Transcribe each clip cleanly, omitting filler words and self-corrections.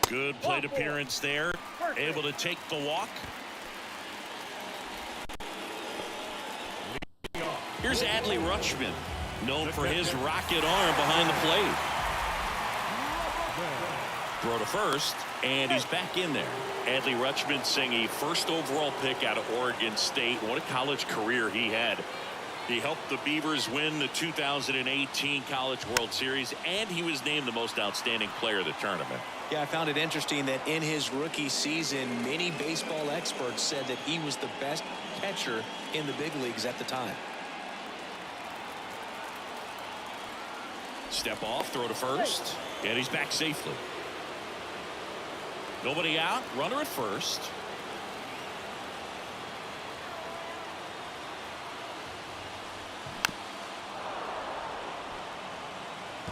Good plate appearance there. Able to take the walk. Here's Adley Rutschman, known for his rocket arm behind the plate. Throw to first, and he's back in there. Adley Rutschman saying a first overall pick out of Oregon State. What a college career he had. He helped the Beavers win the 2018 College World Series, and he was named the most outstanding player of the tournament. Yeah, I found it interesting that in his rookie season, many baseball experts said that he was the best catcher in the big leagues at the time. Step off, throw to first, and he's back safely. Nobody out, runner at first.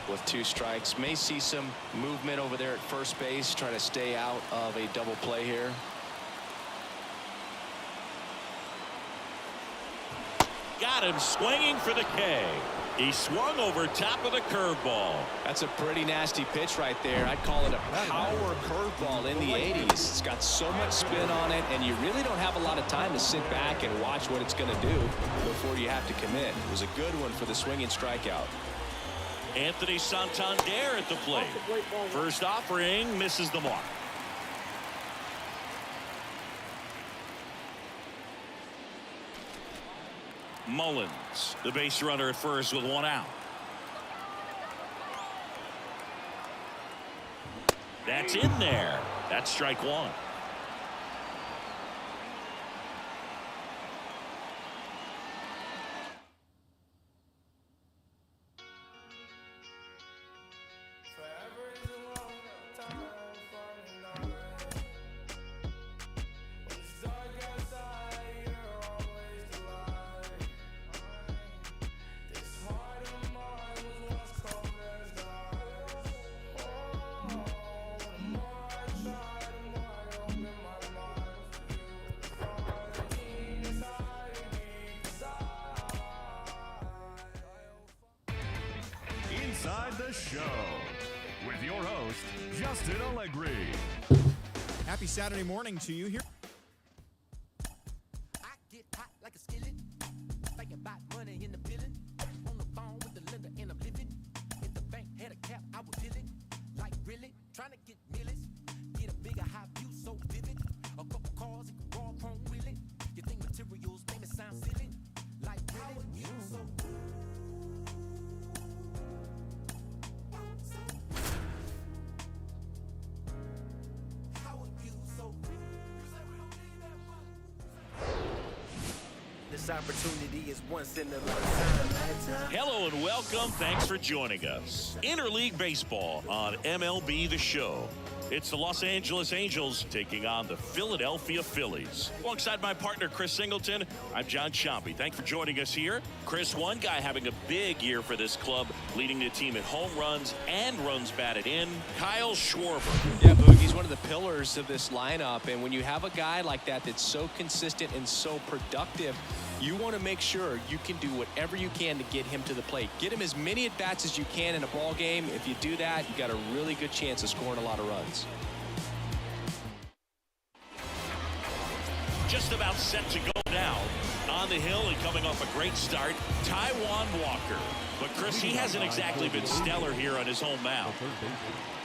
With 2 strikes, may see some movement over there at first base, trying to stay out of a double play here. Got him swinging for the K. He swung over top of the curveball. That's a pretty nasty pitch right there. I'd call it a power curveball in the 80s. It's got so much spin on it, and you really don't have a lot of time to sit back and watch what it's going to do before you have to commit. It was a good one for the swinging strikeout. Anthony Santander at the plate. First offering misses the mark. Mullins, the base runner at first with 1 out. That's in there. That's strike 1. Inside the Show with your host, Justin Allegri. Happy Saturday morning to you here. I get hot like a skillet, thinking about money in the building. On the phone with the lender and I'm living. If the bank had a cap, I would fill it. Like really, trying to get millions. Get a bigger high view so vivid. A couple cars and raw chrome wheeling. You think materials make me sound silly? Like really, you so this opportunity is once in a lifetime. Hello and welcome. Thanks for joining us. Interleague Baseball on MLB The Show. It's the Los Angeles Angels taking on the Philadelphia Phillies. Alongside my partner, Chris Singleton, I'm John Chompy. Thanks for joining us here. Chris, one guy having a big year for this club, leading the team in home runs and runs batted in, Kyle Schwarber. Yeah, Boog, he's one of the pillars of this lineup, and when you have a guy like that that's so consistent and so productive, you want to make sure you can do whatever you can to get him to the plate. Get him as many at-bats as you can in a ball game. If you do that, you got a really good chance of scoring a lot of runs. Just about set to go now. On the hill and coming off a great start, Taijuan Walker. But Chris, he hasn't exactly been stellar here on his home mound.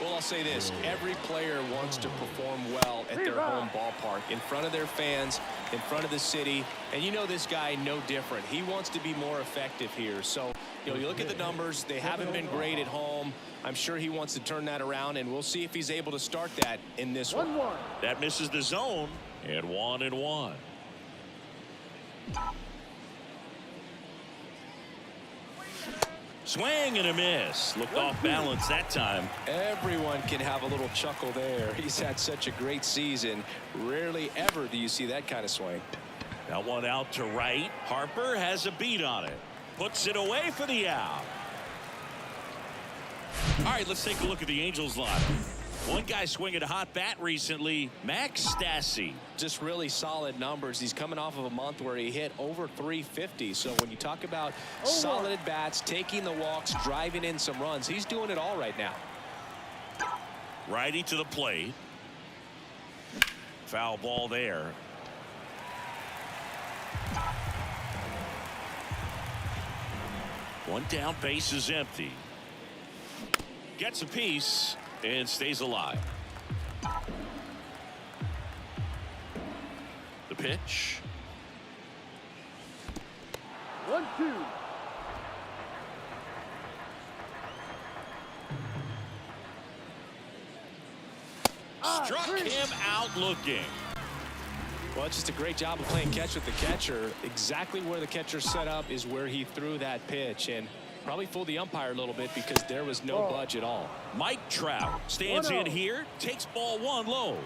Well, I'll say this. Every player wants to perform well at their home ballpark, in front of their fans, in front of the city. And you know this guy no different. He wants to be more effective here. So, you look at the numbers. They haven't been great at home. I'm sure he wants to turn that around, and we'll see if he's able to start that in this one. That misses the zone, and 1-1. Swing and a miss. Looked off balance that time. Everyone can have a little chuckle there. He's had such a great season. Rarely ever do you see that kind of swing. That one out to right. Harper has a beat on it. Puts it away for the out. All right, let's take a look at the Angels lineup. One guy swinging a hot bat recently, Max Stassi. Just really solid numbers. He's coming off of a month where he hit over 350. So when you talk about solid at-bats, taking the walks, driving in some runs, he's doing it all right now. Righty to the plate. Foul ball there. One down, base is empty. Gets a piece and stays alive. The pitch. 1-2. Struck him out looking. Well, it's just a great job of playing catch with the catcher. Exactly where the catcher set up is where he threw that pitch, and probably fooled the umpire a little bit because there was no budge at all. Mike Trout stands in here, takes ball one low.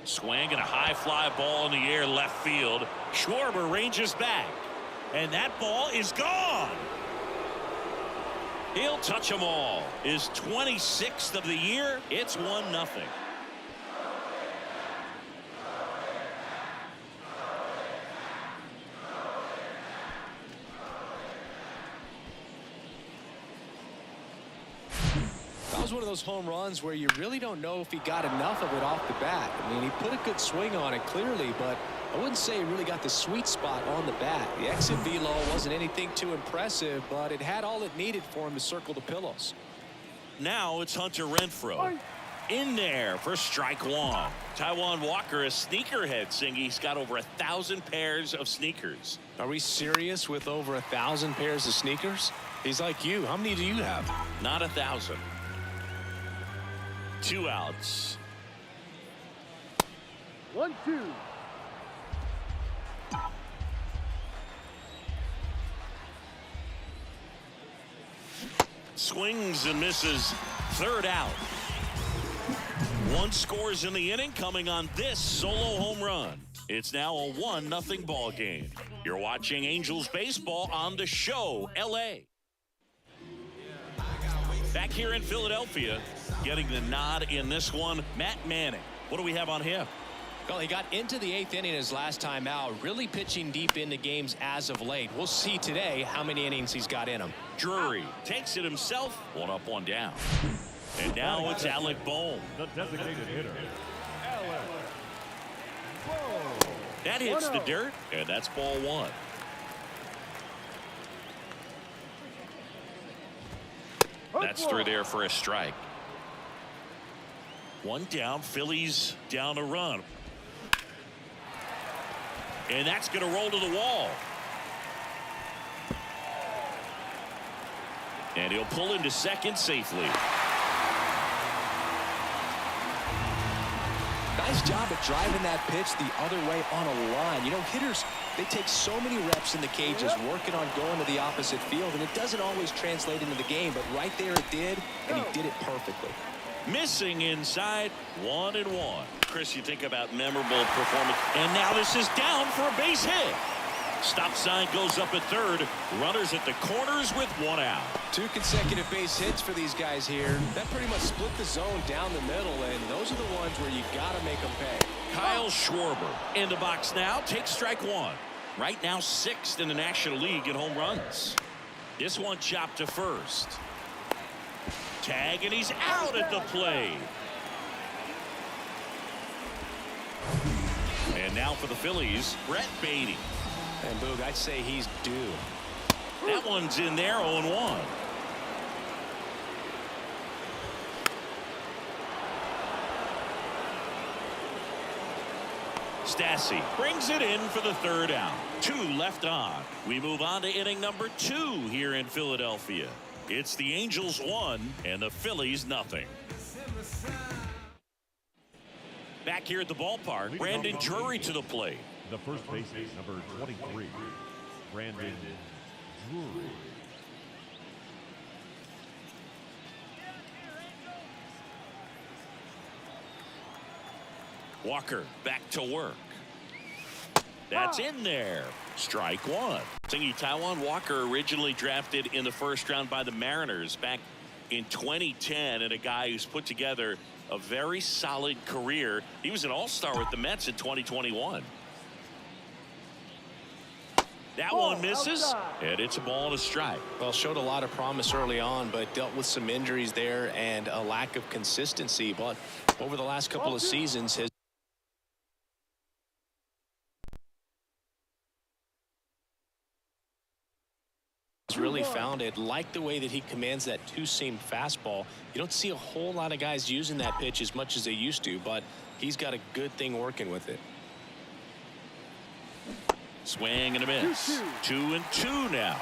Swing and a high fly ball in the air left field. Schwarber ranges back, and that ball is gone. He'll touch them all. His 26th of the year. It's 1-0. That was one of those home runs where you really don't know if he got enough of it off the bat. I mean, he put a good swing on it clearly, but I wouldn't say he really got the sweet spot on the bat. The exit velo wasn't anything too impressive, but it had all it needed for him to circle the pillows. Now it's Hunter Renfroe in there for strike one. Taijuan Walker, a sneakerhead, saying he's got over 1,000 pairs of sneakers. Are we serious with over 1,000 pairs of sneakers? He's like you. How many do you have? Not 1,000. 2 outs. 1-2. Swings and misses. 3rd out. 1 scores in the inning, coming on this solo home run. It's now a 1-0 ball game. You're watching Angels baseball on The Show, LA. Back here in Philadelphia, getting the nod in this one, Matt Manning. What do we have on him? Well, he got into the 8th inning his last time out, really pitching deep into games as of late. We'll see today how many innings he's got in him. Drury takes it himself. 1 up, 1 down. And now it's Alec Bohm. The designated hitter, Alec Bohm. That hits the dirt, and that's ball 1. That's through there for a strike. 1 down, Phillies down a run. And that's going to roll to the wall. And he'll pull into second safely. Nice job of driving that pitch the other way on a line. You know, hitters, they take so many reps in the cages working on going to the opposite field, and it doesn't always translate into the game, but right there it did, and he did it perfectly. Missing inside, 1-1. Chris, you think about memorable performance, and now this is down for a base hit. Stop sign goes up at third. Runners at the corners with 1 out. 2 consecutive base hits for these guys here. That pretty much split the zone down the middle, and those are the ones where you got to make them pay. Kyle Schwarber in the box now. Takes strike 1. Right now 6th in the National League in home runs. This one chopped to first. Tag, and he's out at the plate. And now for the Phillies, Brett Beatty. And Boog, I'd say he's due. That one's in there, 0-1. Stassi brings it in for the 3rd out. 2 left on. We move on to inning number 2 here in Philadelphia. It's the Angels 1 and the Phillies 0. Back here at the ballpark, Brandon Drury to the plate. The first baseman, number 23, Brandon Drury. Walker back to work. That's in there. Strike 1. Thingy Taijuan Walker originally drafted in the 1st round by the Mariners back in 2010, and a guy who's put together a very solid career. He was an all-star with the Mets in 2021. That Ball one misses, outside. and it's a ball and a strike. Well, showed a lot of promise early on, but dealt with some injuries there and a lack of consistency. But over the last couple of seasons, has really found it. Like the way that he commands that two-seam fastball. You don't see a whole lot of guys using that pitch as much as they used to, but he's got a good thing working with it. Swing and a miss. 2-2 now.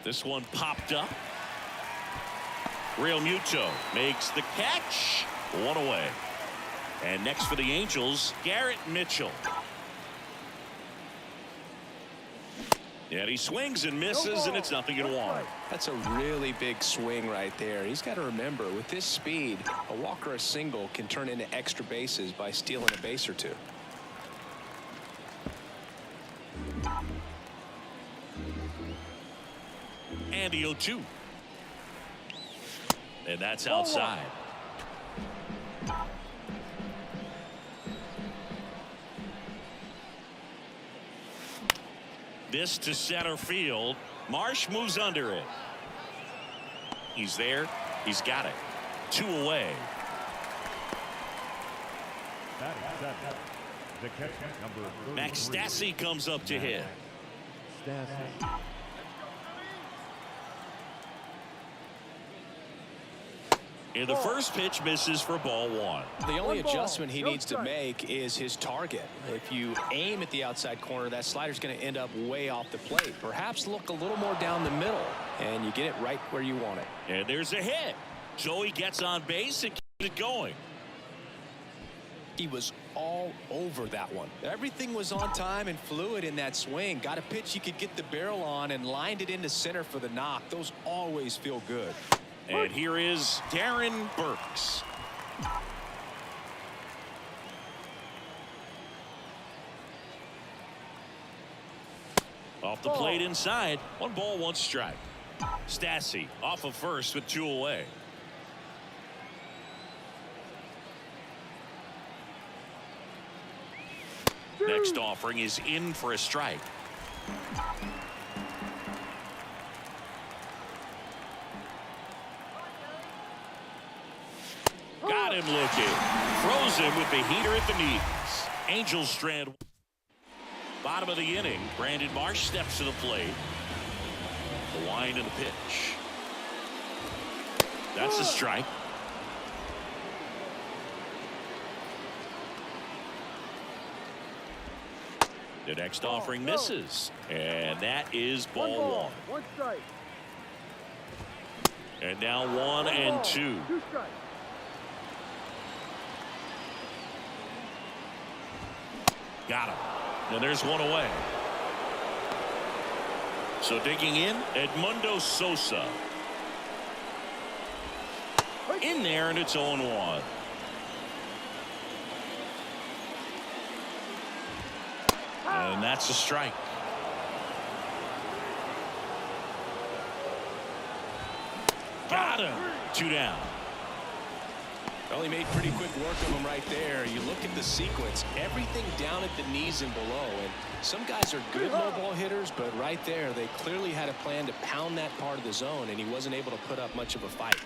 This one popped up. Real Muto makes the catch. One away. And next for the Angels, Garrett Mitchell. And he swings and misses, and it's 0-1. That's a really big swing right there. He's got to remember, with this speed, a walk or a single can turn into extra bases by stealing a base or two. And the 0-2. And that's outside. This to center field. Marsh moves under it. He's there. He's got it. 2 away. Batting seventh, the catcher, number 33. Max Stassi comes up to hit. Stassi. And the first pitch misses for ball 1. The only adjustment he needs to make is his target. If you aim at the outside corner, that slider's going to end up way off the plate. Perhaps look a little more down the middle, and you get it right where you want it. And there's a hit. So he gets on base and keeps it going. He was all over that one. Everything was on time and fluid in that swing. Got a pitch you could get the barrel on and lined it into center for the knock. Those always feel good. And here is Darren Burks. Off the plate inside. 1 ball, 1 strike. Stassi off of first with 2 away. Next offering is in for a strike. Got him looking. Throws him with the heater at the knees. Angels strand. Bottom of the inning. Brandon Marsh steps to the plate. The wind and the pitch. That's a strike. The next offering misses. And that is ball 1. 1 strike. And now 1 and 2. 2 strikes. Got him. And there's 1 away. So digging in, Edmundo Sosa. In there, and it's 0-1. And that's a strike. Got him. 2 down. Well, he made pretty quick work of him right there. You look at the sequence, everything down at the knees and below. And some guys are good low ball hitters, but right there, they clearly had a plan to pound that part of the zone, and he wasn't able to put up much of a fight.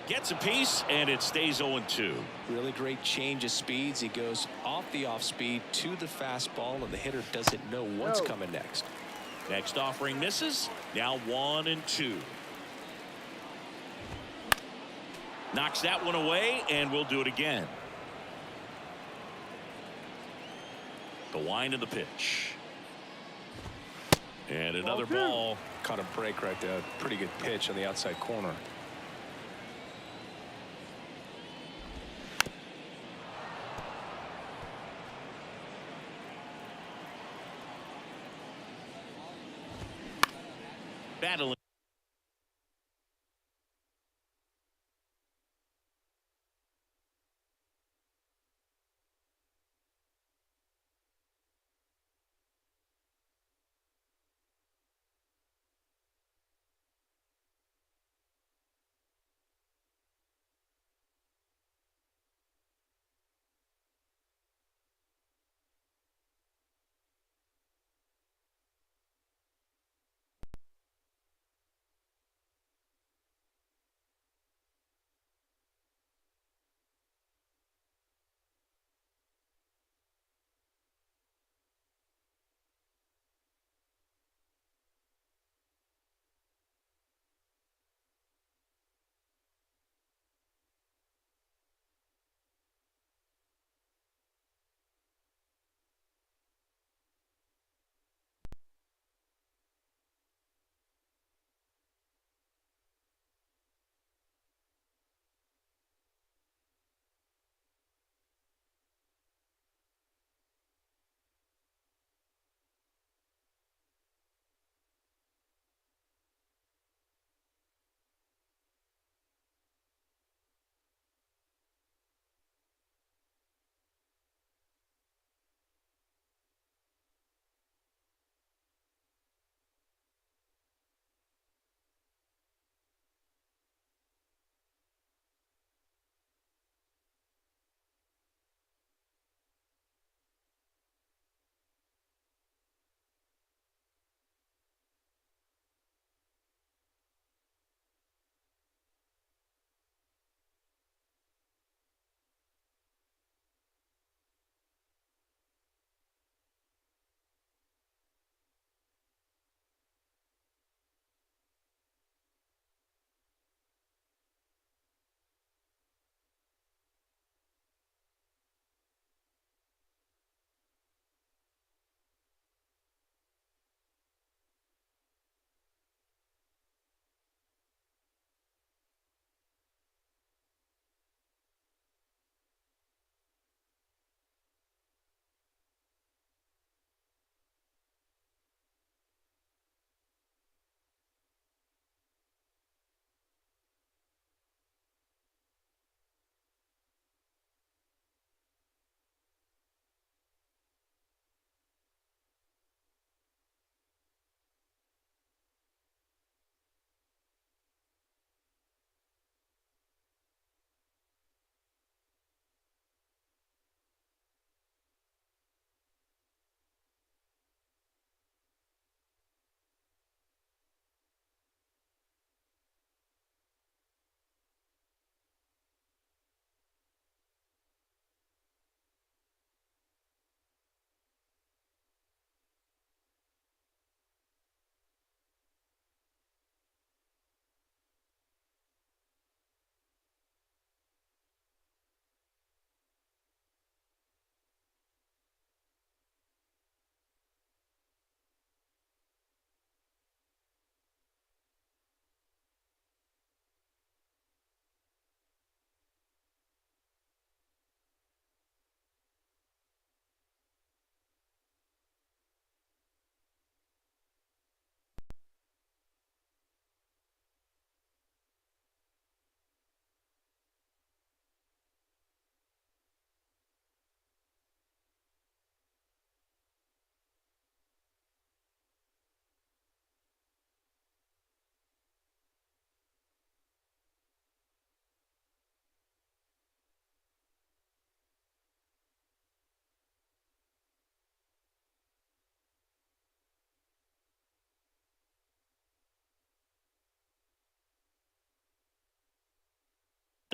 Gets a piece, and it stays 0-2. Really great change of speeds. He goes off the off speed to the fastball, and the hitter doesn't know what's coming next. Next offering misses. Now 1 and 2. Knocks that one away, and we'll do it again. The wind of the pitch. And another ball. Caught a break right there. Pretty good pitch on the outside corner. Battling.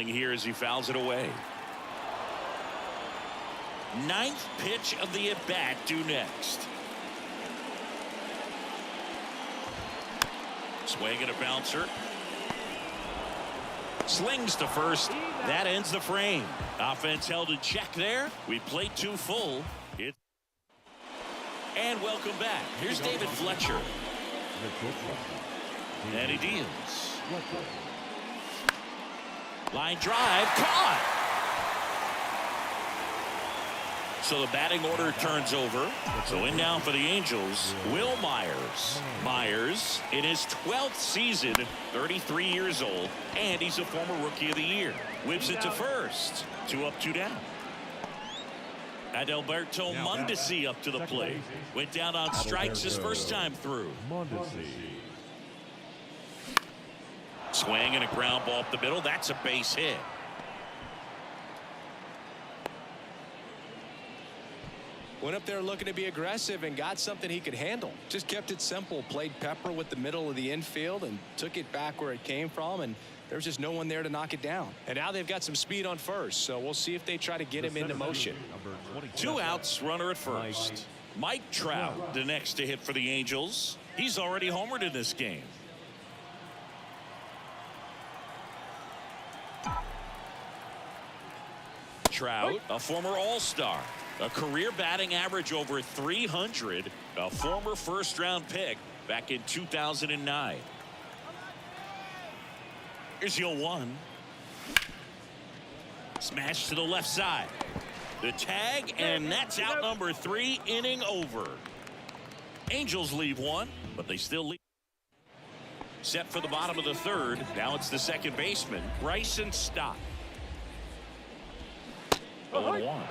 Here as he fouls it away. Ninth pitch of the at-bat due next. Swing and a bouncer. Slings to first. That ends the frame. Offense held in check there. We played too full. And welcome back. Here's David Fletcher. And he deals. Line drive, caught. So the batting order turns over. So in now for the Angels, Will Myers. Myers in his 12th season, 33 years old, and he's a former Rookie of the Year. Whips it to first. 2 up, 2 down. Adalberto Mondesi up to the plate. Went down on strikes his first time through. Swing and a ground ball up the middle. That's a base hit. Went up there looking to be aggressive and got something he could handle. Just kept it simple. Played pepper with the middle of the infield and took it back where it came from. And there's just no one there to knock it down. And now they've got some speed on first. So we'll see if they try to get him into motion. 2 outs, runner at first. Mike Trout, the next to hit for the Angels. He's already homered in this game. Trout, a former All-Star, a career batting average over 300, a former first-round pick back in 2009. Here's the 0-1. Smash to the left side. The tag, and that's out number 3, inning over. Angels leave 1, but they still lead. Set for the bottom of the 3rd. Now it's the second baseman, Bryson Stott. 0-1.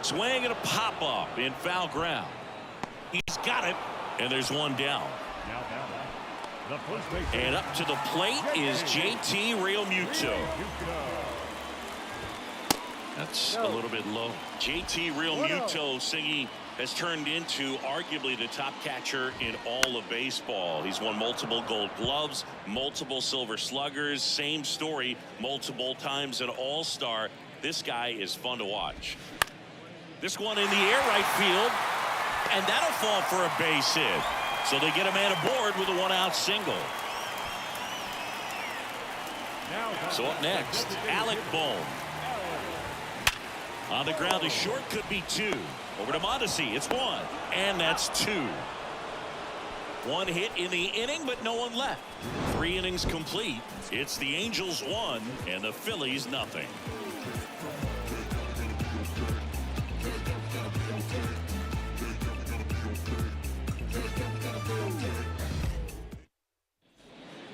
Swing and a pop-up in foul ground. He's got it, and there's 1 down. And up to the plate is JT Realmuto. That's a little bit low. JT Realmuto singing has turned into arguably the top catcher in all of baseball. He's won multiple Gold Gloves, multiple Silver Sluggers, same story, multiple times an All-Star. This guy is fun to watch. This one in the air right field, and that'll fall for a base hit. So they get a man aboard with a 1-out single. So up next, Alec Bohm. On the ground, a short could be 2. Over to Mondesi, it's 1, and that's 2. 1 hit in the inning, but no one left. 3 innings complete. It's the Angels 1 and the Phillies nothing.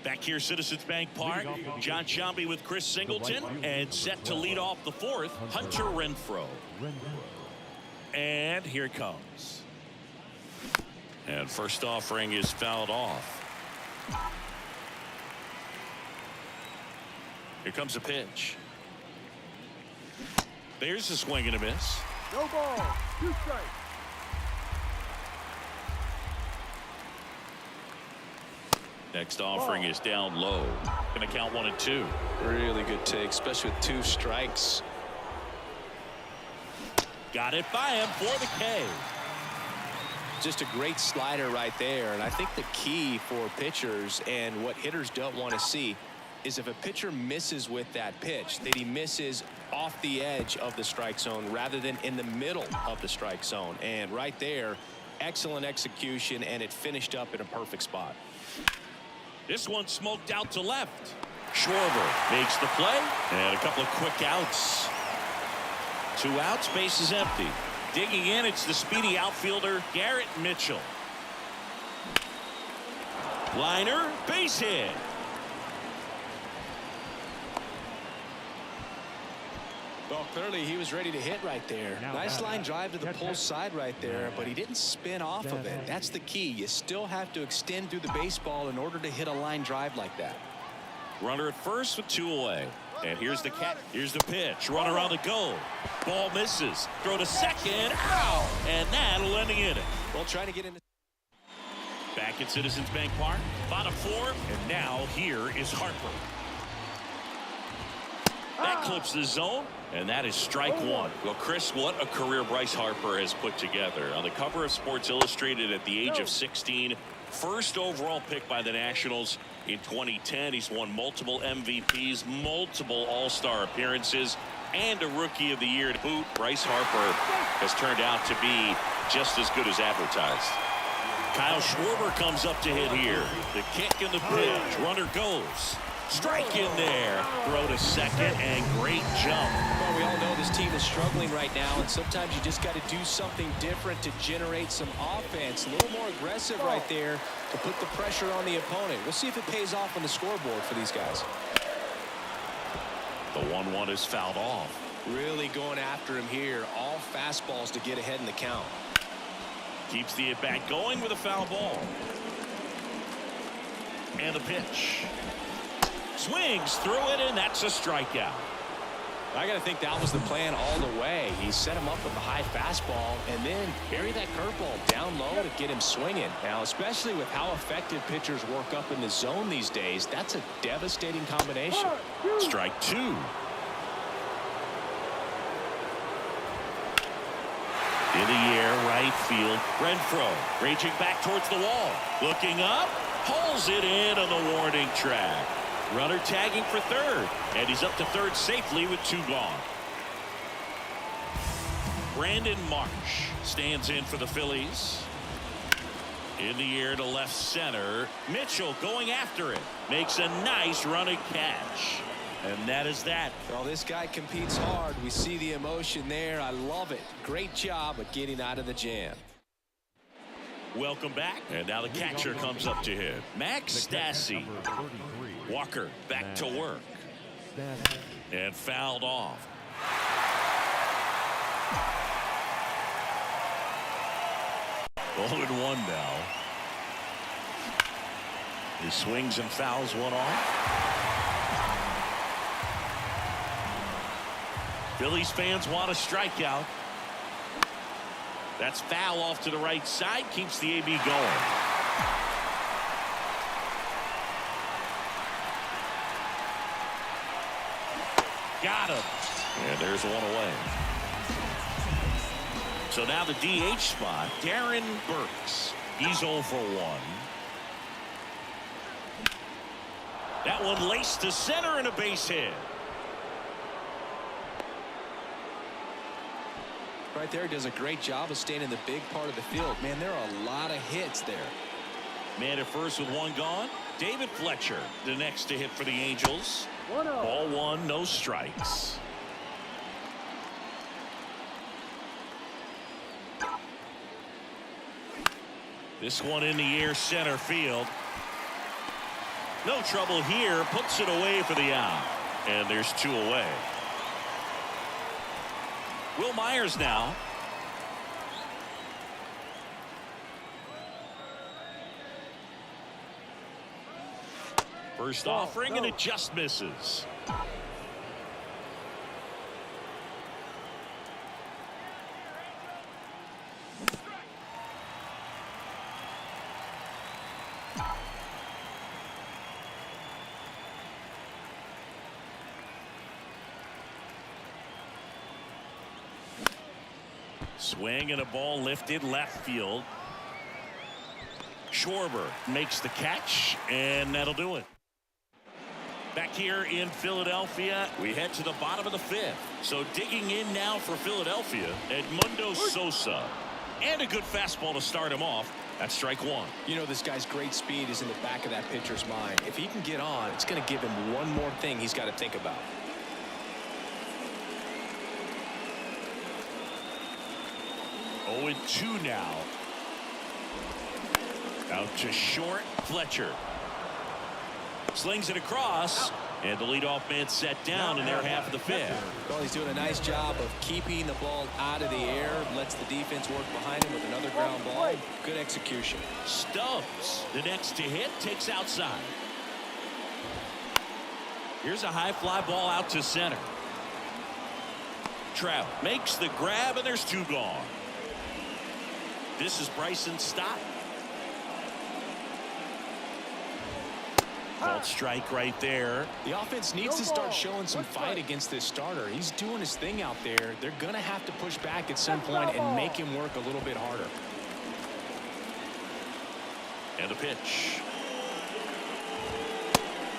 Back here, Citizens Bank Park, John Sciambi with Chris Singleton, and set to lead off the 4th, Hunter Renfroe. And here it comes. And first offering is fouled off. Here comes a pitch. There's a swing and a miss. No ball. 2 strikes. Next offering is down low. Gonna count 1 and 2. Really good take, especially with 2 strikes. Got it by him for the K. Just a great slider right there. And I think the key for pitchers and what hitters don't want to see is if a pitcher misses with that pitch, that he misses off the edge of the strike zone rather than in the middle of the strike zone. And right there, excellent execution, and it finished up in a perfect spot. This one smoked out to left. Schwarber makes the play, and a couple of quick outs. 2 outs, base is empty. Digging in, it's the speedy outfielder, Garrett Mitchell. Liner, base hit. Well, clearly he was ready to hit right there. Nice line drive to the pull side right there, but he didn't spin off of it. That's the key. You still have to extend through the baseball in order to hit a line drive like that. Runner at first with 2 away. And here's the pitch. Runner on the go. Ball misses. Throw to second. Ow! And that'll end the inning. Well, trying to get into. Back at Citizens Bank Park, bottom 4, and now here is Harper. That clips the zone, and that is strike 1. Well, Chris, what a career Bryce Harper has put together. On the cover of Sports Illustrated at the age of 16, first overall pick by the Nationals in 2010. He's won multiple MVPs, multiple All-Star appearances, and a Rookie of the Year to boot. Bryce Harper has turned out to be just as good as advertised. Kyle Schwarber comes up to hit here. The kick and the pitch. Runner goes. Strike in there. Throw to second, and great jump. Well, we all know this team is struggling right now, and sometimes you just got to do something different to generate some offense. A little more aggressive right there to put the pressure on the opponent. We'll see if it pays off on the scoreboard for these guys. The 1-1 is fouled off. Really going after him here. All fastballs to get ahead in the count. Keeps the at-bat going with a foul ball. And the pitch. Swings through it, and that's a strikeout. I got to think that was the plan all the way. He set him up with a high fastball and then bury that curveball down low to get him swinging. Now, especially with how effective pitchers work up in the zone these days, that's a devastating combination. Strike 2. In the air, right field. Renfroe raging back towards the wall. Looking up, pulls it in on the warning track. Runner tagging for third, and he's up to third safely with 2 gone. Brandon Marsh stands in for the Phillies. In the air to left center. Mitchell going after it. Makes a nice running catch. And that is that. Well, this guy competes hard. We see the emotion there. I love it. Great job of getting out of the jam. Welcome back. And now the catcher comes up to hit. Max Stassi. Walker back to work. And fouled off. Oh, and 1 now. He swings and fouls one off. Phillies fans want a strikeout. That's foul off to the right side. Keeps the AB going. Got him. And there's 1 away. So now the DH spot, Darren Burks. He's 0 for 1. That one laced to center and a base hit. Right there, does a great job of staying in the big part of the field. Man, there are a lot of hits there. Man at first with 1 gone. David Fletcher, the next to hit for the Angels. Ball 1, no strikes. This one in the air, center field. No trouble here. Puts it away for the out. And there's 2 away. Will Myers now. First offering, and it just misses. Swing and a ball lifted left field. Schwarber makes the catch, and that'll do it. Back here in Philadelphia, we head to the bottom of the 5th. So digging in now for Philadelphia, Edmundo Sosa. And a good fastball to start him off. That's strike 1. You know, this guy's great speed is in the back of that pitcher's mind. If he can get on, it's going to give him one more thing he's got to think about. Oh, and 2 now. Out to short, Fletcher. Slings it across, and the leadoff man set down in their half of the 5th. Well, he's doing a nice job of keeping the ball out of the air, lets the defense work behind him with another ground ball. Good execution. Stubbs, the next to hit, takes outside. Here's a high fly ball out to center. Trout makes the grab, and there's 2 gone. This is Bryson's stop. Called strike right there. The offense needs to start showing some fight against this starter. He's doing his thing out there. They're going to have to push back at some point and make him work a little bit harder. And a pitch.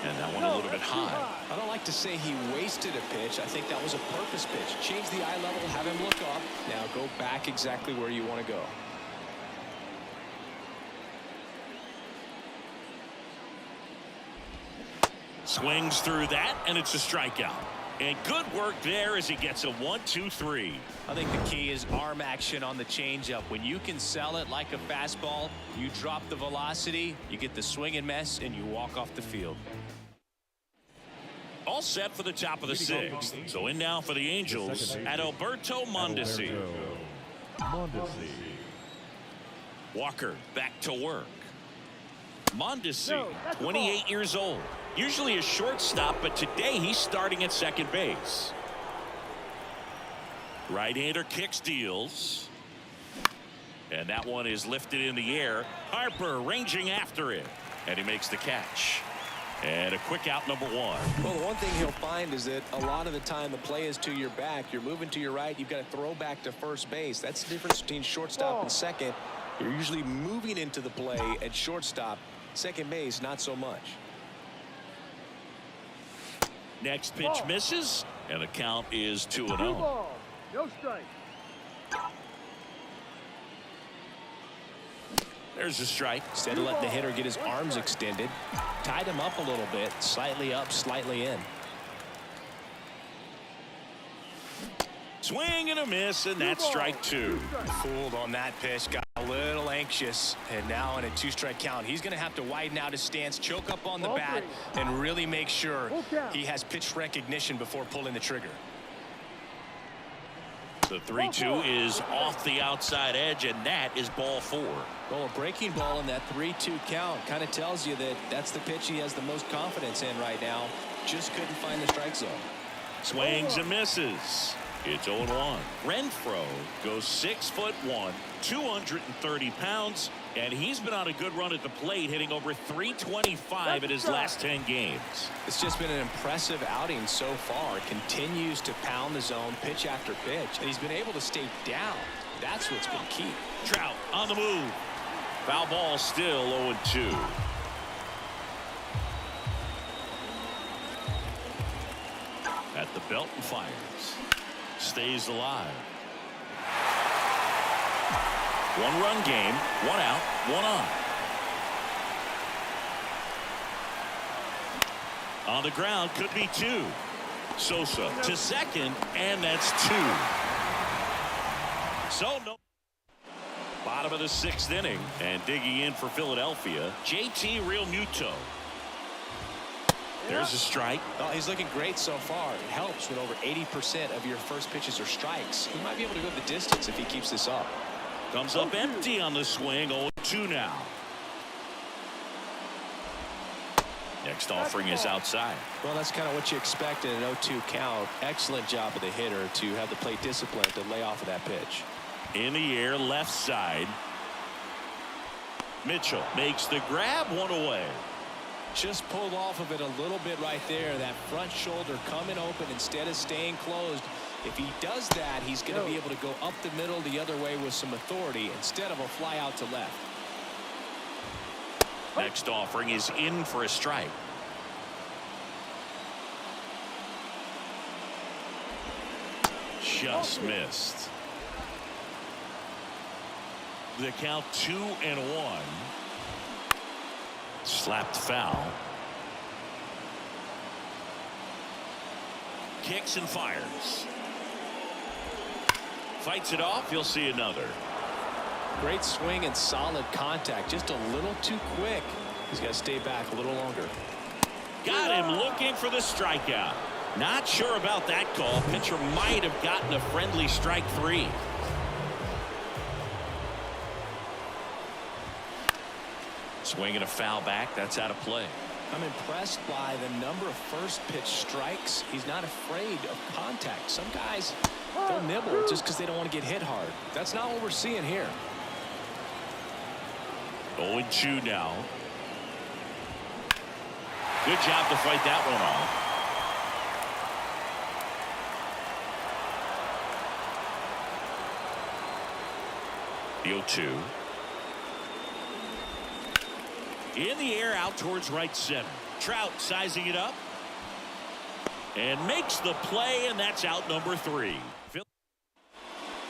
And that one a little bit high. I don't like to say he wasted a pitch. I think that was a purpose pitch. Change the eye level, have him look up. Now go back exactly where you want to go. Swings through that, and it's a strikeout. And good work there as he gets a 1-2-3. I think the key is arm action on the changeup. When you can sell it like a fastball, you drop the velocity, you get the swing and miss, and you walk off the field. All set for the top of the sixth. So in now for the Angels at Alberto Mondesi. Walker back to work. Mondesi, 28 years old. Usually a shortstop, but today he's starting at second base. Right-hander kicks, deals. And that one is lifted in the air. Harper ranging after it. And he makes the catch. And a quick out, number one. Well, the one thing he'll find is that a lot of the time the play is to your back. You're moving to your right. You've got to throw back to first base. That's the difference between shortstop and second. You're usually moving into the play at shortstop. Second base, not so much. Next pitch misses, and the count is 2-0. No strike. There's a strike. Instead of letting the hitter get his arms extended, tied him up a little bit, slightly up, slightly in. Swing and a miss, and that's strike two. Fooled on that pitch, got a little anxious, and now in a two-strike count, he's going to have to widen out his stance, choke up on the bat, and really make sure he has pitch recognition before pulling the trigger. The 3-2 is off the outside edge, and that is ball four. Well, a breaking ball in that 3-2 count kind of tells you that that's the pitch he has the most confidence in right now. Just couldn't find the strike zone. Swings and misses. It's 0-1. Renfroe goes 6'1", 230 pounds, and he's been on a good run at the plate, hitting over 325 in his last 10 games. It's just been an impressive outing so far. Continues to pound the zone pitch after pitch, and he's been able to stay down. That's what's been key. Trout on the move. Foul ball, still 0-2. At the belt and fires. Stays alive. One-run game, one out, one on. On the ground, could be two. Sosa to second, and that's two. So no. Bottom of the sixth inning, and digging in for Philadelphia, JT Realmuto. There's a strike. Well, he's looking great so far. It helps when over 80% of your first pitches are strikes. He might be able to go the distance if he keeps this up. Comes up empty on the swing. 0-2 now. Next offering is outside. Well, that's kind of what you expect in an 0-2 count. Excellent job of the hitter to have the plate discipline to lay off of that pitch. In the air, left side. Mitchell makes the grab, one away. Just pulled off of it a little bit right there. That front shoulder coming open instead of staying closed. If he does that, he's going to be able to go up the middle the other way with some authority instead of a fly out to left. Next offering is in for a strike. Just missed. The count 2-1. Slapped foul. Kicks and fires. Fights it off. You'll see another. Great swing and solid contact. Just a little too quick. He's got to stay back a little longer. Got him looking for the strikeout. Not sure about that call. Pitcher might have gotten a friendly strike three. Swinging a foul back. That's out of play. I'm impressed by the number of first pitch strikes. He's not afraid of contact. Some guys, they'll nibble just because they don't want to get hit hard. That's not what we're seeing here. 0-2 now. Good job to fight that one off. The 0-2. In the air out towards right center. Trout sizing it up. And makes the play, and that's out number 3.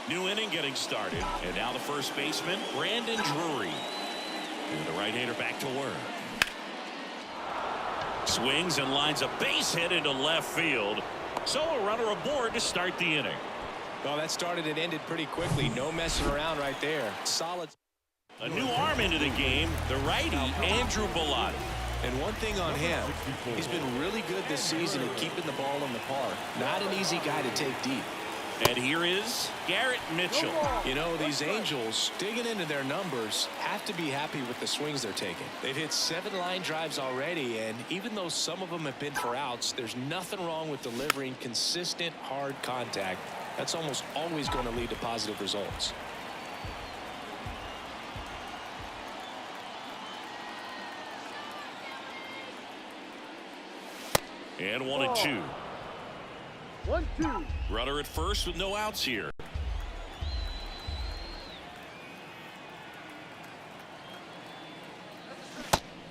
New inning getting started. And now the first baseman, Brandon Drury. And the right-hander back to work. Swings and lines a base hit into left field. So a runner aboard to start the inning. Well, that started and ended pretty quickly. No messing around right there. Solid. A new arm into the game, the righty, Andrew Bellotti. And one thing on him, he's been really good this season at keeping the ball in the park. Not an easy guy to take deep. And here is Garrett Mitchell. You know, these Angels, digging into their numbers, have to be happy with the swings they're taking. They've hit 7 line drives already, and even though some of them have been for outs, there's nothing wrong with delivering consistent, hard contact. That's almost always going to lead to positive results. And 1-2. 1-2. Runner at first with no outs here.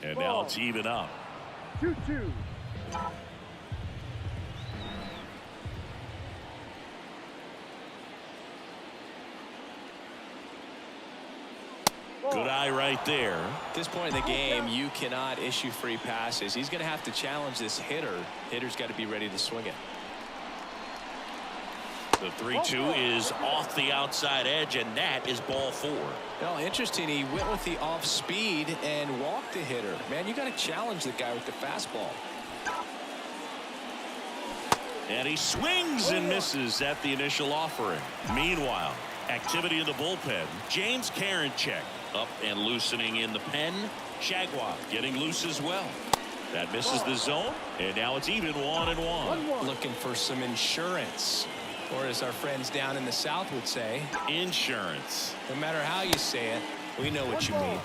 And now it's even up. 2-2. Good eye right there. At this point in the game, you cannot issue free passes. He's going to have to challenge this hitter. Hitter's got to be ready to swing it. The 3-2 is off the outside edge, and that is ball 4. Well, interesting. He went with the off speed and walked the hitter. Man, you got to challenge the guy with the fastball. And he swings and misses at the initial offering. Meanwhile, activity in the bullpen. James Karinchak up and loosening in the pen. Shagwab getting loose as well. That misses the zone, and now it's even 1-1. Looking for some insurance, or as our friends down in the South would say, insurance. No matter how you say it, we know what you mean.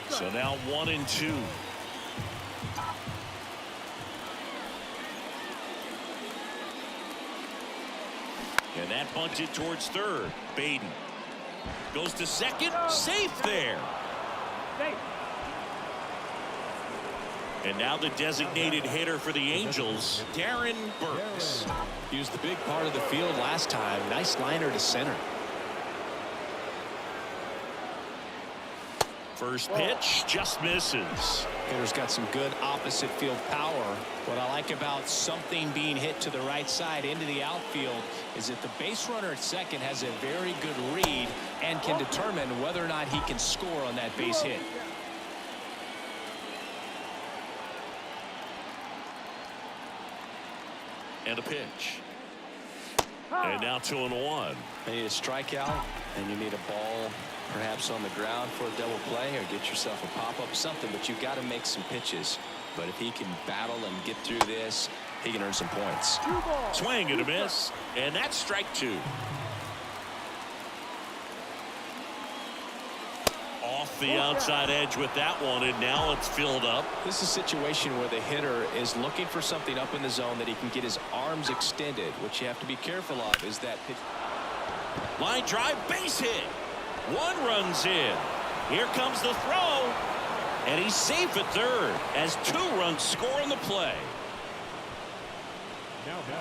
So now 1-2. And that bunted towards third. Baden goes to second. Safe there. And now the designated hitter for the Angels, Darren Burks. He was the big part of the field last time. Nice liner to center. First pitch just misses. Hitter's got some good opposite field power. What I like about something being hit to the right side into the outfield is that the base runner at second has a very good read and can determine whether or not he can score on that base hit. And a pitch. And now 2-1. You need a strikeout, and you need a ball perhaps on the ground for a double play, or get yourself a pop-up, something, but you've got to make some pitches. But if he can battle and get through this, he can earn some points. Swing and a miss, and that's strike 2. Off the outside edge with that one, and now it's filled up. This is a situation where the hitter is looking for something up in the zone that he can get his arms extended. What you have to be careful of is that pitch. Line drive, base hit. One runs in. Here comes the throw, and he's safe at third as 2 runs score in the play.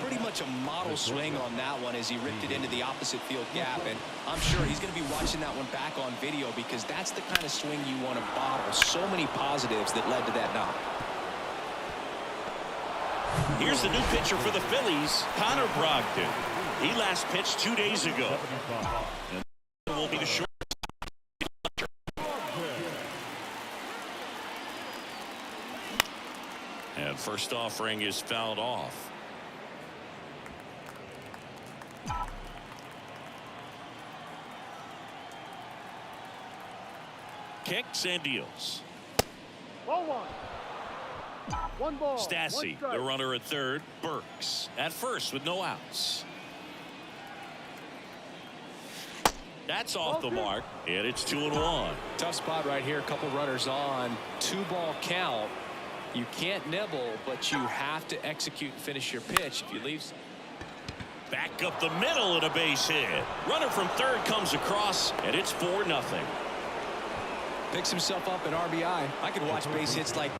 Pretty much a model swing on that one as he ripped it into the opposite field gap, and I'm sure he's going to be watching that one back on video because that's the kind of swing you want to bottle. So many positives that led to that knock. Here's the new pitcher for the Phillies, Connor Brogdon. He last pitched 2 days ago. And will be the short. And first offering is fouled off. Kicks and deals. Ball 1. 1 ball. Stassi, the runner at third. Burks at first with no outs. That's off the mark, and it's 2-1. Tough spot right here. A couple runners on. 2-ball count. You can't nibble, but you have to execute and finish your pitch. If you leave. Back up the middle and a base hit. Runner from third comes across, and it's 4-0. Picks himself up an RBI. I could watch base hits like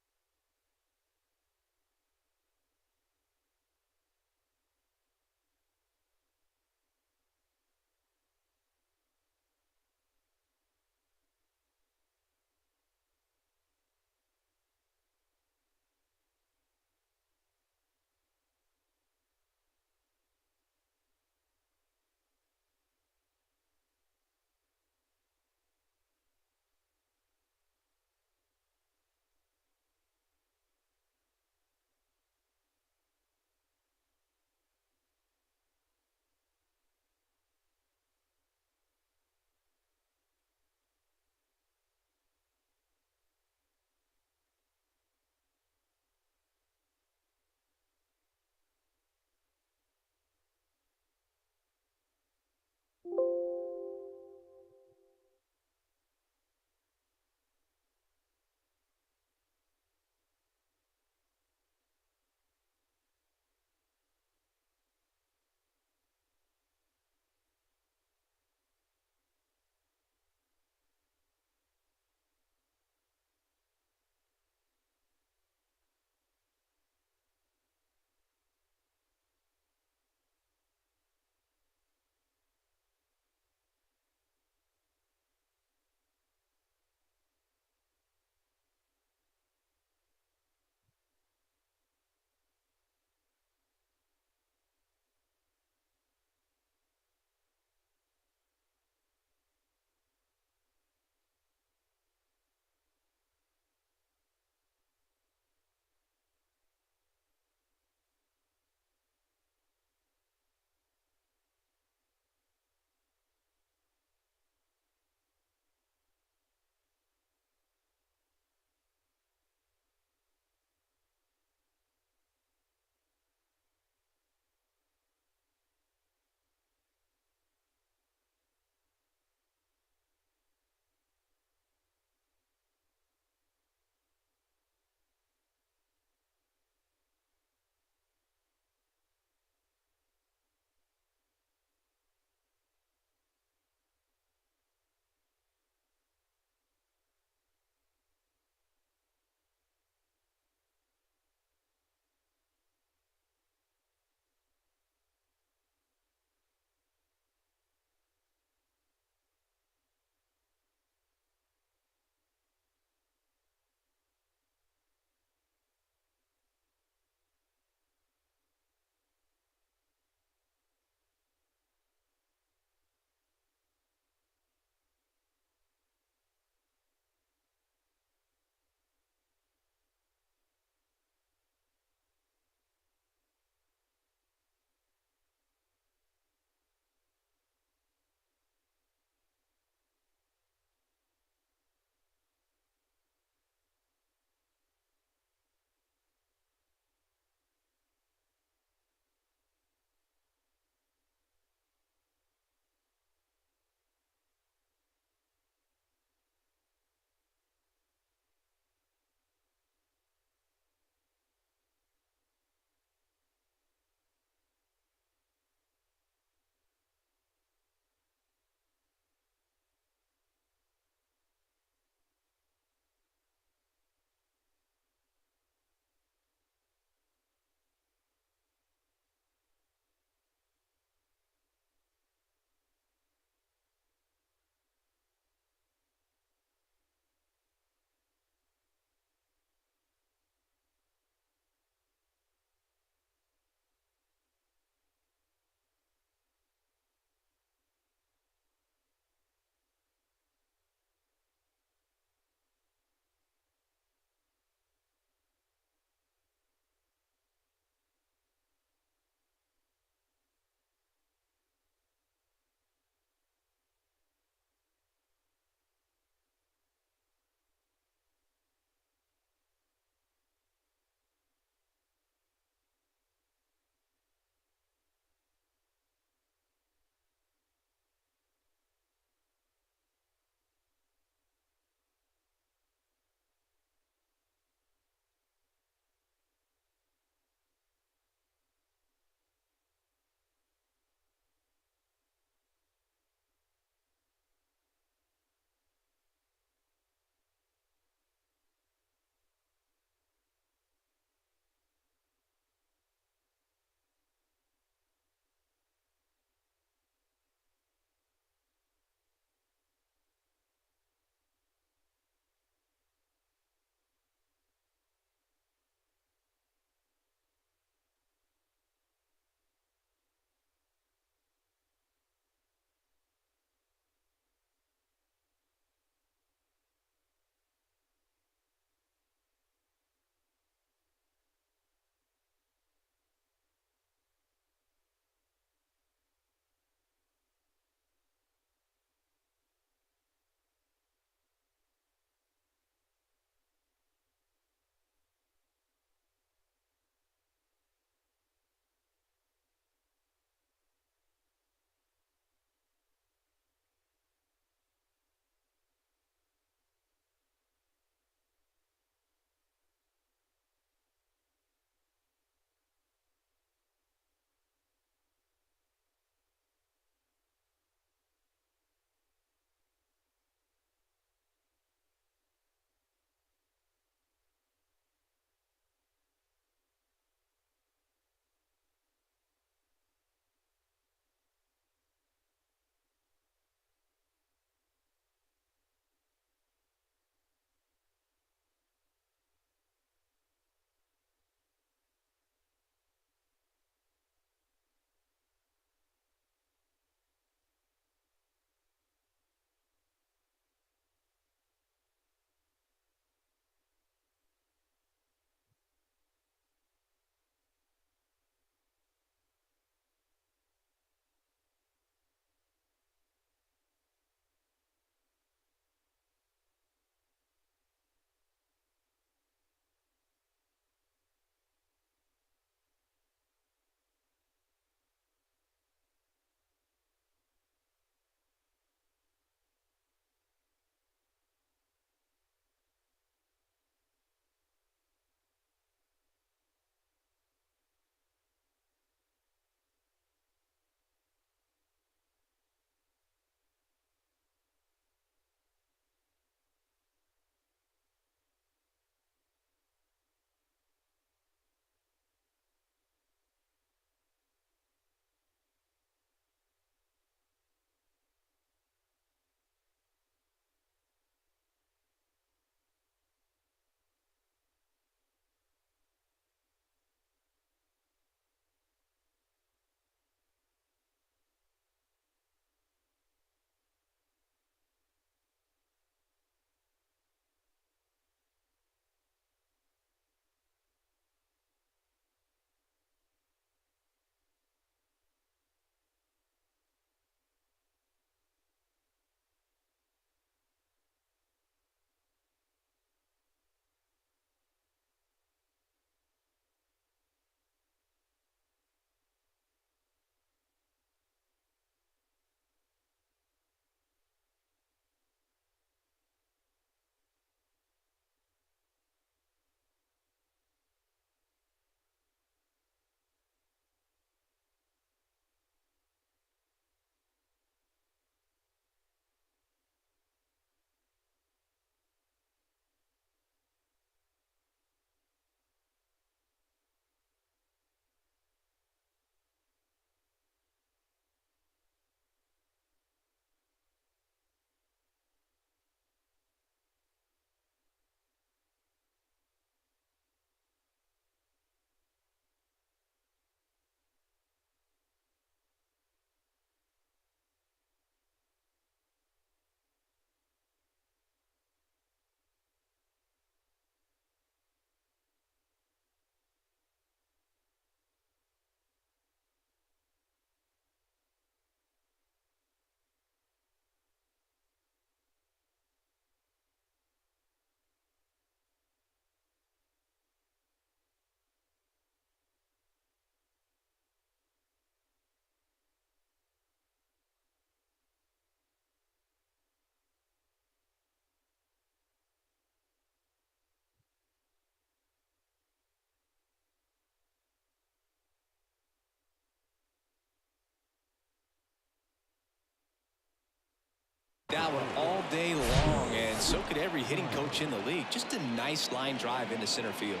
that one all day long, and so could every hitting coach in the league. Just a nice line drive into center field.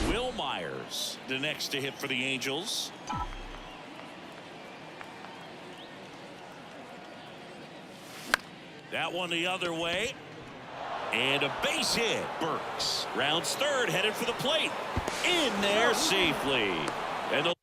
Will Myers, the next to hit for the Angels. That one the other way. And a base hit. Burks rounds third, headed for the plate. In there safely. And the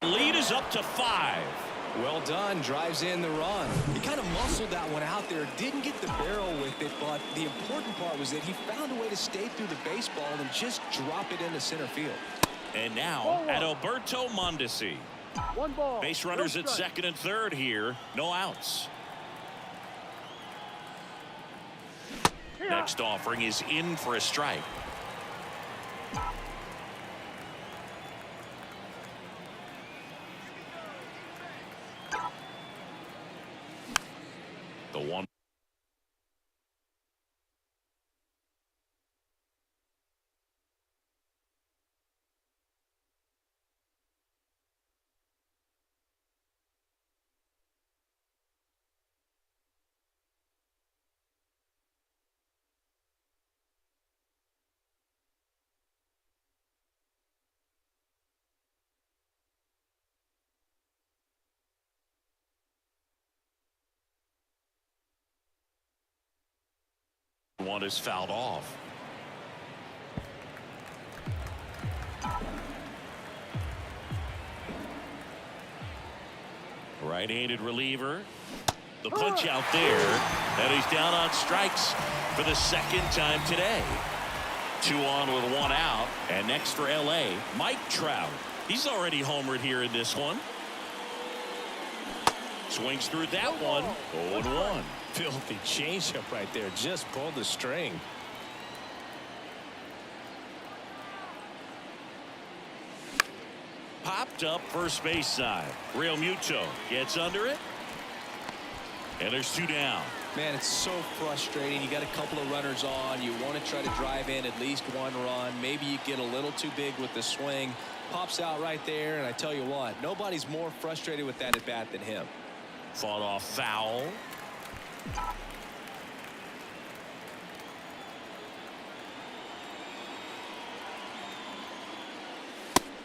lead is up to 5. Well done. Drives in the run. He kind of muscled that one out there. Didn't get the barrel with it, but the important part was that he found a way to stay through the baseball and just drop it into center field. And now Adalberto Mondesi. 1 ball. Base runners no at strike. second and third here. No outs. Next offering is in for a strike. The one. One is fouled off. Right-handed reliever. The punch out there. And he's down on strikes for the second time today. 2 on with 1 out. And next for L.A., Mike Trout. He's already homered here in this one. Swings through that one. 0-1. Filthy changeup right there. Just pulled the string. Popped up first base side. Real Muto gets under it. And there's 2 down. Man, it's so frustrating. You got a couple of runners on. You want to try to drive in at least 1 run. Maybe you get a little too big with the swing. Pops out right there. And I tell you what, nobody's more frustrated with that at bat than him. Fought off foul.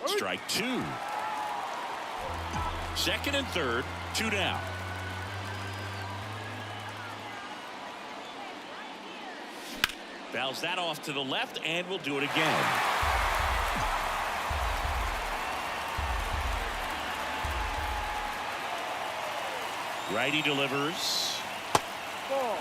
Strike 2. Second and third, 2 down. Fouls that off to the left, and we'll do it again. Righty delivers. Ball.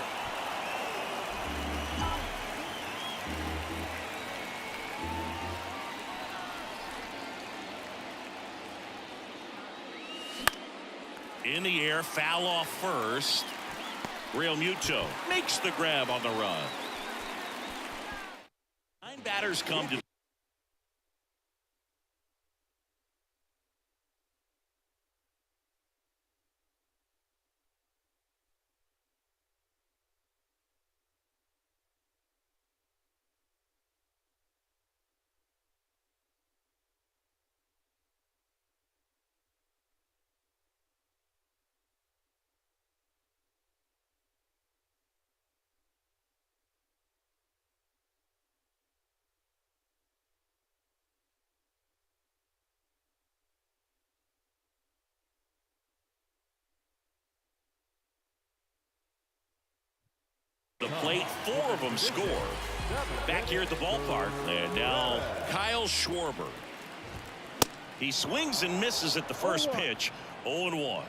In the air, foul off first. Real Muto makes the grab on the run. 9 batters come to the plate. 4 of them score. Back here at the ballpark. And now Kyle Schwarber. He swings and misses at the first pitch. 0-1.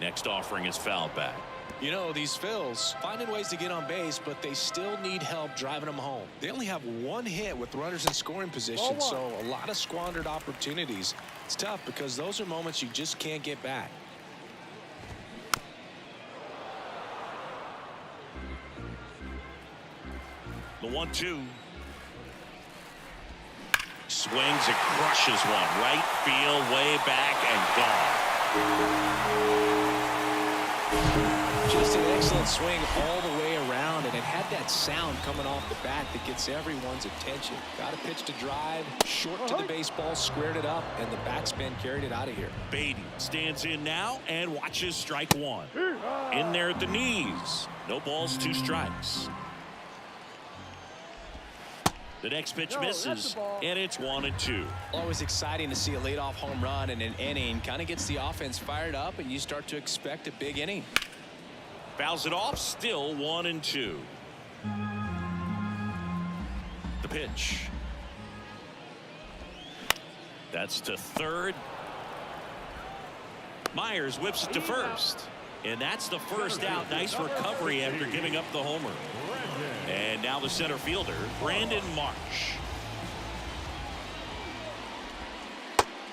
Next offering is fouled back. You know, these Phils finding ways to get on base, but they still need help driving them home. They only have 1 hit with runners in scoring position, so a lot of squandered opportunities. It's tough because those are moments you just can't get back. The 1-2. Swings and crushes one. Right field, way back, and gone. Just an excellent swing all the way around, and it had that sound coming off the bat that gets everyone's attention. Got a pitch to drive, short to the baseball, squared it up, and the backspin carried it out of here. Beatty stands in now and watches strike 1. In there at the knees. No balls, 2 strikes. The next pitch misses, and it's 1-2. Always exciting to see a leadoff home run in an inning. Kind of gets the offense fired up, and you start to expect a big inning. Fouls it off, still 1-2. The pitch. That's to third. Myers whips it to first. And that's the first out. Nice recovery after giving up the homer. And now the center fielder, Brandon Marsh.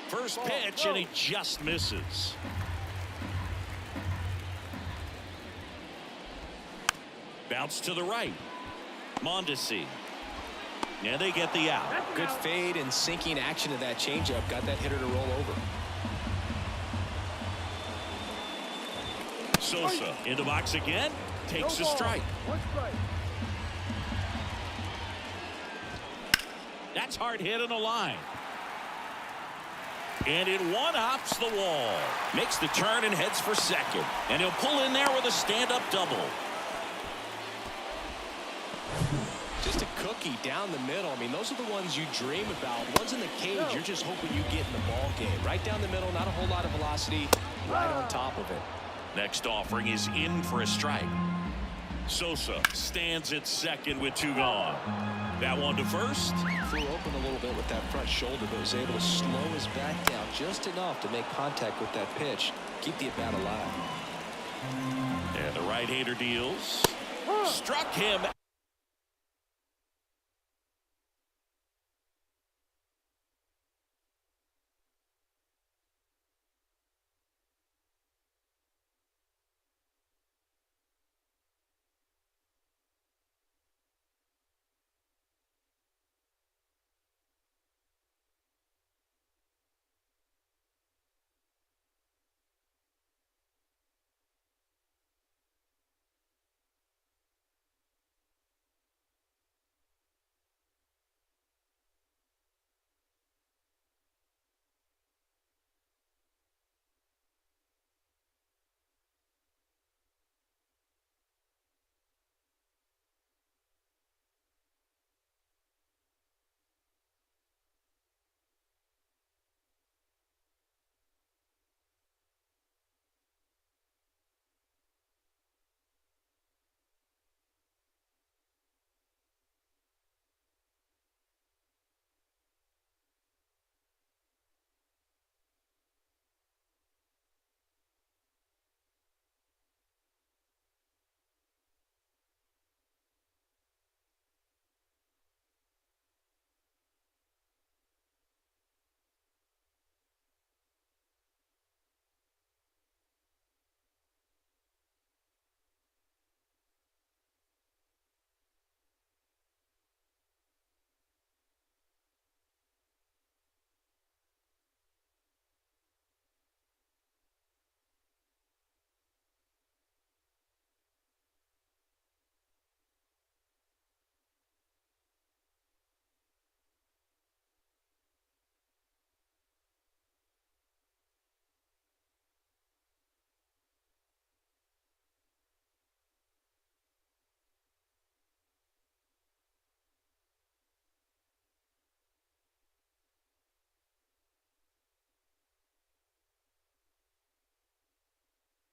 First pitch, and he just misses. Bounce to the right. Mondesi. And they get the out. Good fade and sinking action of that changeup. Got that hitter to roll over. Sosa in the box again. Takes a strike. 1 strike. That's hard hit on the line. And it one-hops the wall. Makes the turn and heads for second. And he'll pull in there with a stand-up double. Just a cookie down the middle. I mean, those are the ones you dream about. Ones in the cage, you're just hoping you get in the ball game. Right down the middle, not a whole lot of velocity, right on top of it. Next offering is in for a strike. Sosa stands at second with 2 gone. That one to first. Flew open a little bit with that front shoulder, but was able to slow his back down just enough to make contact with that pitch. Keep the at-bat alive. And the right-hander deals. Struck him.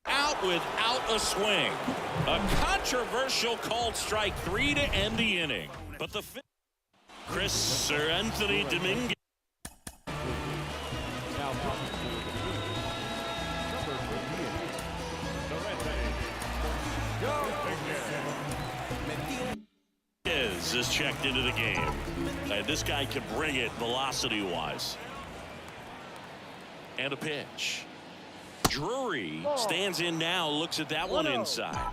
Out without a swing. A controversial called strike 3 to end the inning. But the Chris Sir Anthony Dominguez. Now popping forward to the number 58. Is checked into the game. And this guy can bring it velocity-wise. And a pitch. Drury stands in now, looks at that one inside.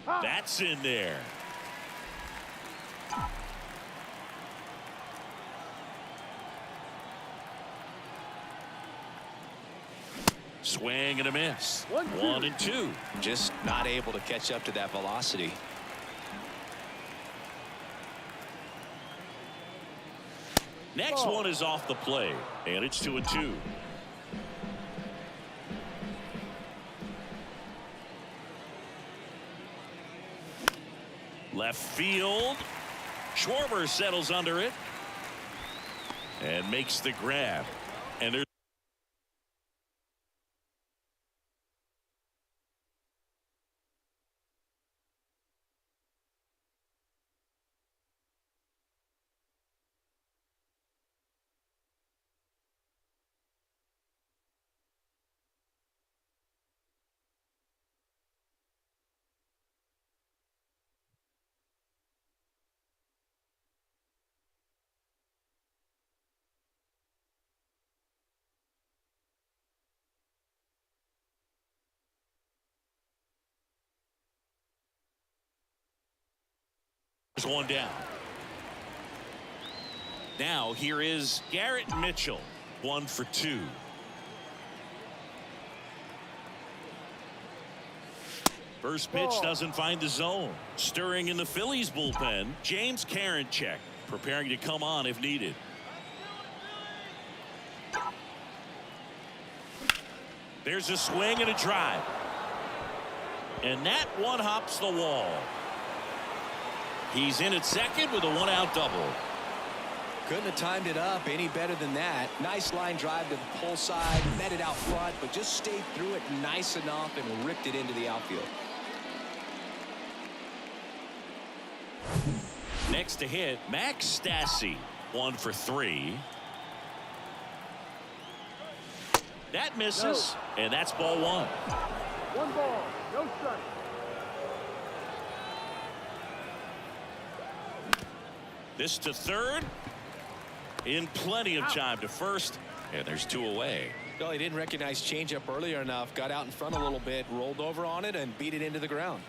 That's in there. Swing and a miss. 1-2. Just not able to catch up to that velocity. Next one is off the plate, and it's 2-2. Left field. Schwarber settles under it and makes the grab. And there's one down. Now here is Garrett Mitchell, 1 for 2. First pitch doesn't find the zone. Stirring in the Phillies bullpen, James Karinchak preparing to come on if needed. There's a swing and a drive. And that one hops the wall. He's in at second with a 1-out double. Couldn't have timed it up any better than that. Nice line drive to the pull side, met it out front, but just stayed through it nice enough and ripped it into the outfield. Next to hit, Max Stassi, 1 for 3. That misses, and that's ball 1. 1 ball, no strike. This to third. In plenty of time to first. And there's 2 away. Well, he didn't recognize changeup earlier enough. Got out in front a little bit, rolled over on it, and beat it into the ground.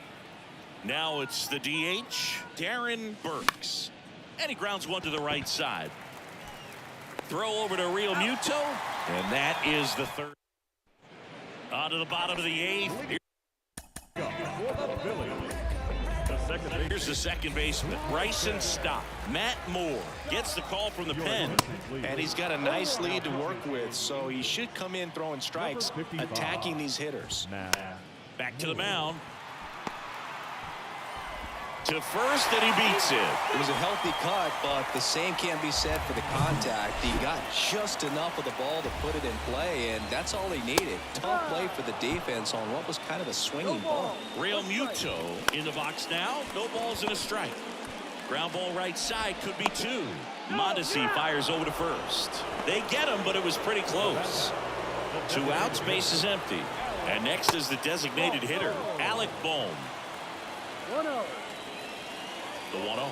Now it's the DH, Darren Burks. And he grounds one to the right side. Throw over to Real Muto. And that is the third. On to the bottom of the 8th. Here's the second baseman, Bryson Stott. Matt Moore gets the call from the pen. And he's got a nice lead to work with, so he should come in throwing strikes, attacking these hitters. Back to the mound. To first, and he beats it. It was a healthy cut, but the same can't be said for the contact. He got just enough of the ball to put it in play, and that's all he needed. Tough play for the defense on what was kind of a swinging ball. Real Muto in the box now. No balls and a strike. Ground ball right side, could be 2. Mondesi fires over to first. They get him, but it was pretty close. 2 outs, base is empty. And next is the designated hitter, Alec Bohm. 1-0. The 1-0.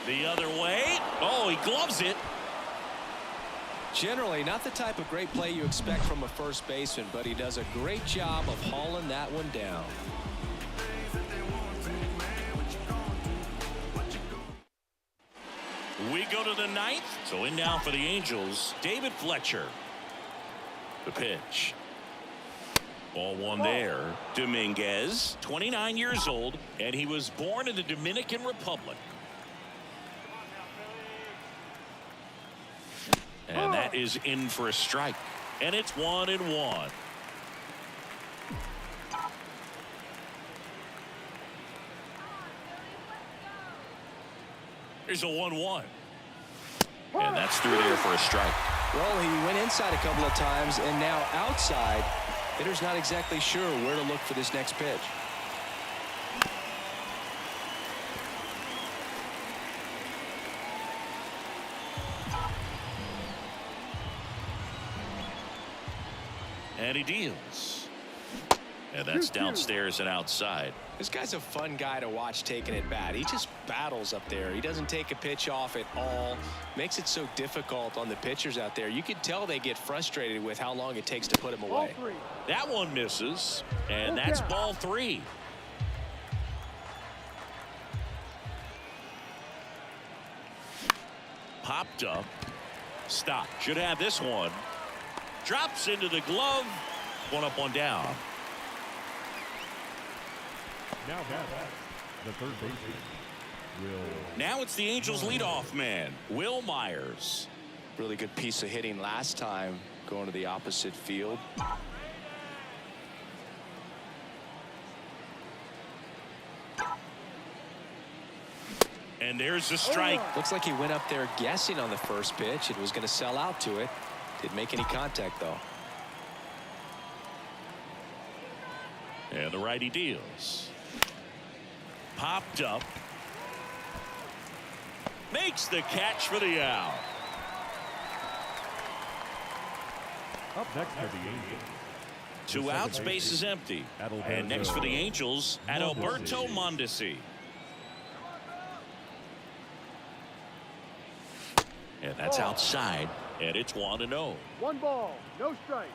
The other way. Oh, he gloves it. Generally, not the type of great play you expect from a first baseman, but he does a great job of hauling that one down. We go to the 9th. So in now for the Angels, David Fletcher. The pitch. Ball 1 there. Dominguez, 29 years old, and he was born in the Dominican Republic. And that is in for a strike. And it's 1-1. Here's a 1-1. And that's through there for a strike. Well, he went inside a couple of times, and now outside. Hitter's not exactly sure where to look for this next pitch. And he deals. And that's downstairs and outside. This guy's a fun guy to watch taking at bat. He just battles up there. He doesn't take a pitch off at all. Makes it so difficult on the pitchers out there. You can tell they get frustrated with how long it takes to put him away. That one misses. And that's ball 3. Popped up. Stop. Should have this one. Drops into the glove. 1 up, 1 down. Now back, the third baseman, Will. Now it's the Angels leadoff man, Will Myers. Really good piece of hitting last time, going to the opposite field. And there's the strike. Looks like he went up there guessing on the first pitch. It was going to sell out to it. Didn't make any contact, though. And the righty deals. Popped up. Makes the catch for the out. Up next for the Angels. 2 outs, base is empty. And next for the Angels, Adalberto Mondesi. And that's outside, and it's 1-0. 1 ball, no strike.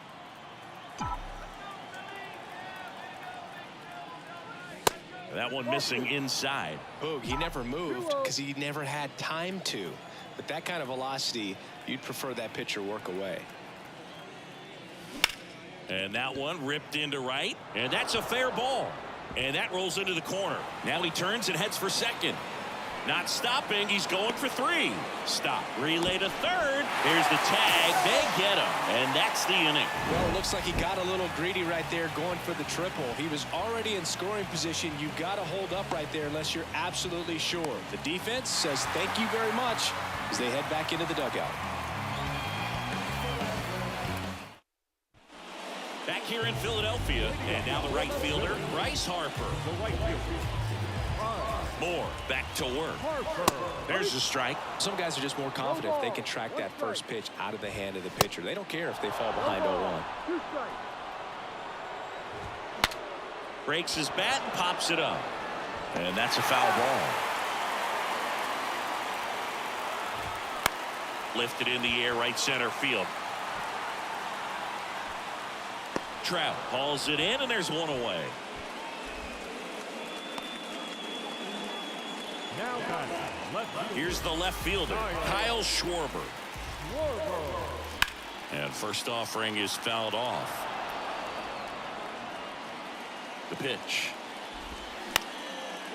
That one missing inside. Boog, he never moved because he never had time to. With that kind of velocity, you'd prefer that pitcher work away. And that one ripped into right, and that's a fair ball. And that rolls into the corner. Now he turns and heads for second. Not stopping, he's going for 3. Stop, relay to third. Here's the tag, they get him, and that's the inning. Well, it looks like he got a little greedy right there going for the triple. He was already in scoring position. You got to hold up right there unless you're absolutely sure. The defense says thank you very much as they head back into the dugout. Back here in Philadelphia, and now the right fielder, Bryce Harper. The right fielder. Moore back to work. There's the strike. Some guys are just more confident if they can track that first pitch out of the hand of the pitcher. They don't care if they fall behind 0-1. 2 strikes. Breaks his bat and pops it up. And that's a foul ball. Lifted in the air, right center field. Trout hauls it in, and there's 1 away. Now back, Here's the left fielder, Kyle Schwarber. And first offering is fouled off. The pitch.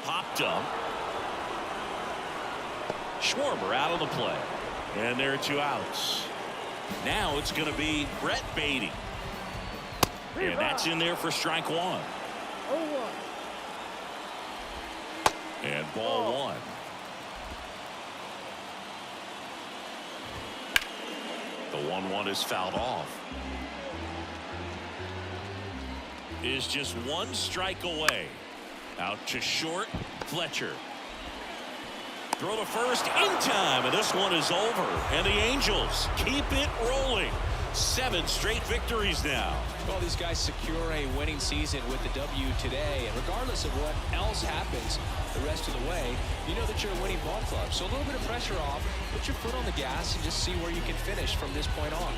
Popped up. Schwarber out of the play. And there are 2 outs. Now it's going to be Brett Beatty. And that's in there for strike 1. 0-1. And ball 1. The 1-1 is fouled off. Is just 1 strike away. Out to short, Fletcher. Throw to first in time, and this one is over. And the Angels keep it rolling. 7 straight victories now. Well, these guys secure a winning season with the W today, and regardless of what else happens the rest of the way, you know that you're a winning ball club. So a little bit of pressure off, put your foot on the gas, and just see where you can finish from this point on.